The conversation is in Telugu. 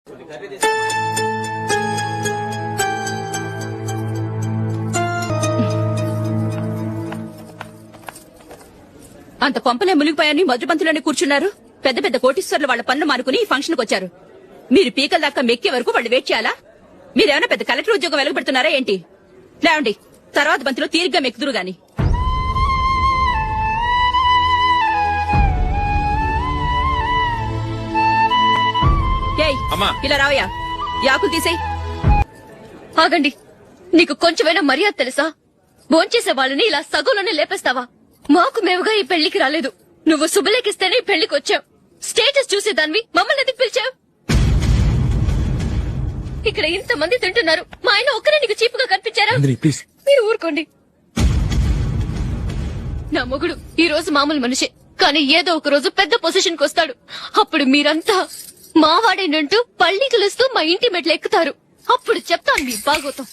అంత కొంపలే మునిగిపోయాని మధురపంతులోనే కూర్చున్నారు. పెద్ద పెద్ద కోటీశ్వర్లు వాళ్ళ పనులు మానుకుని ఈ ఫంక్షన్ కు వచ్చారు. మీరు పీకల దాకా మెక్కే వరకు వాళ్ళు వెయిట్ చేయాలా? మీరేమైనా పెద్ద కలెక్టర్ ఉద్యోగం వెలగబెడుతున్నారా ఏంటి? లేవండి, తర్వాత బంతిలో తీరిగ్గా మెక్కుదురు గాని. ఇలా రావయ్యా, యాకులు తీసేయ్. ఆగండి, నీకు కొంచెమైనా మర్యాద తెలుసా? భోంచేసే వాళ్ళని ఇలా సగంలోనే లేపేస్తావా? మాకు మేముగా ఈ పెళ్లికి రాలేదు. నువ్వు శుభలేఖిస్తేనే ఈ పెళ్లికి వచ్చావు. స్టేటస్ చూసేదానివి మమ్మల్ని ఎందుకు పిలిచావు? ఇక్కడ ఇంతమంది తింటున్నారు, మా ఆయన ఒక్కరే నీకు చీప్ గా కనిపించారా? మీరు ఊరుకోండి. నా మొగుడు ఈ రోజు మామూలు మనిషే, కానీ ఏదో ఒక రోజు పెద్ద పొజిషన్ కు వస్తాడు. అప్పుడు మీరంతా మావాడేనంటూ పళ్ళి కలుస్తూ మా ఇంటి మెట్లు ఎక్కుతారు. అప్పుడు చెప్తాను మీ బాగోతం.